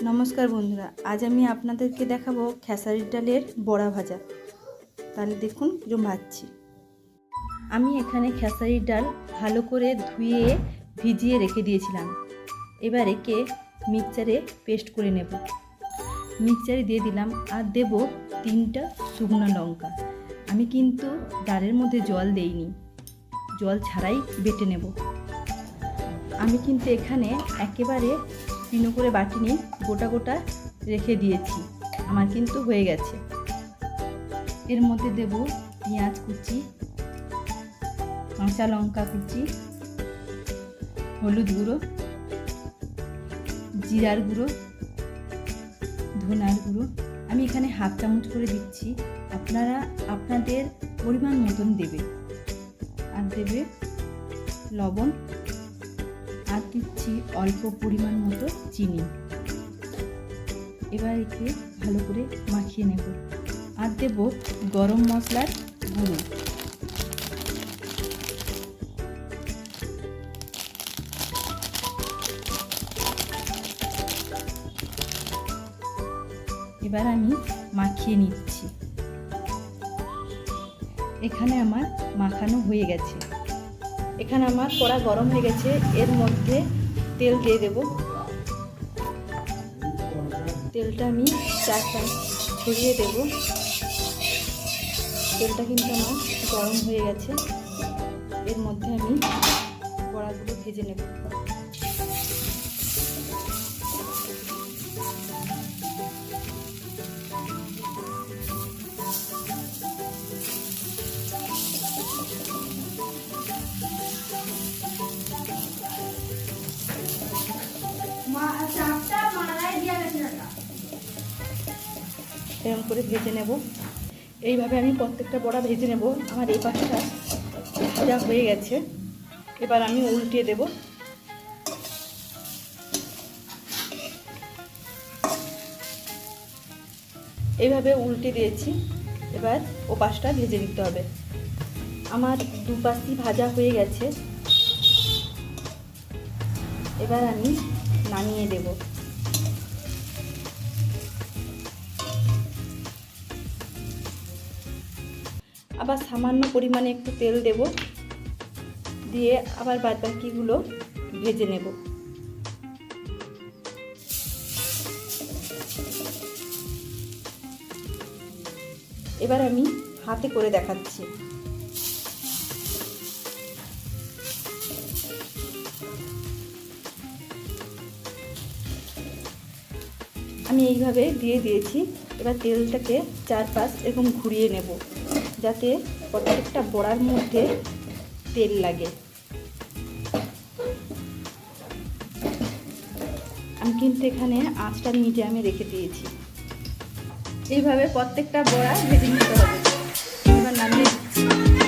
নমস্কার বন্ধুরা, আজ আমি আপনাদেরকে দেখাবো খেসারির ডালের বড়া ভাজা। তাহলে দেখুন কিরকম ভাজছি। আমি এখানে খেসারির ডাল ভালো করে ধুয়ে ভিজিয়ে রেখে দিয়েছিলাম। এবার একে মিক্সচারে পেস্ট করে নেব। মিক্সচারে দিয়ে দিলাম আর দেব 3টা শুকনো লঙ্কা। আমি কিন্তু ডালের মধ্যে জল দেইনি, জল ছাড়াই বেটে নেব। আমি কিন্তু এখানে একেবারে পিনো করে বাটিনি, গোটা গোটা রেখে দিয়েছি। আমার কিন্তু হয়ে গেছে। এর মধ্যে দেব পেঁয়াজ কুচি, কাঁচা লঙ্কা কুচি, হলুদ গুঁড়ো, জিরার গুঁড়ো, ধনার গুঁড়ো। আমি এখানে 1/2 চামচ করে দিচ্ছি, আপনারা আপনাদের পরিমাণ মতন দেবে। আর দেবে লবণ, আর দিচ্ছি অল্প পরিমাণ মতো চিনি। এবার একে ভালো করে মাখিয়ে নেব। আর দেব গরম মশলার গুঁড়ো। এবার আমি মাখিয়ে নিচ্ছি। এখানে আমার মাখানো হয়ে গেছে। এখানে আমার কড়া গরম হয়ে গেছে। এর মধ্যে তেল দিয়ে দেব। তেলটা আমি 4 চামচ ছড়িয়ে দেব। তেলটা কিন্তু আমার গরম হয়ে গেছে। এর মধ্যে আমি বড়াগুলো ভেজে নেব। এরকম করে ভেজে নেব। এইভাবে আমি প্রত্যেকটা বড়া ভেজে নেব। আমার এই পাশটা ভাজা হয়ে গেছে। এবার আমি উল্টিয়ে দেব। এইভাবে উল্টে দিয়েছি। এবার ও পাশটা ভেজে নিতে হবে। আমার দুপাশই ভাজা হয়ে গেছে। এবার আমি নামিয়ে দেব। আবার সামান্য পরিমাণে একটু তেল দেব, দিয়ে আবার বাদবাকিগুলো ভেজে নেব। এবার আমি হাতে করে দেখাচ্ছি। আমি এইভাবে দিয়ে দিয়েছি। এবার তেলটাকে 4-5 এরকম ঘুরিয়ে নেব, যাতে প্রত্যেকটা বড়ার মধ্যে তেল লাগে। আমি কিন্তু এখানে আঁচটা মিডিয়ামে রেখে দিয়েছি। এইভাবে প্রত্যেকটা বড়া ভেজে নিতে হবে। এবার নামিয়ে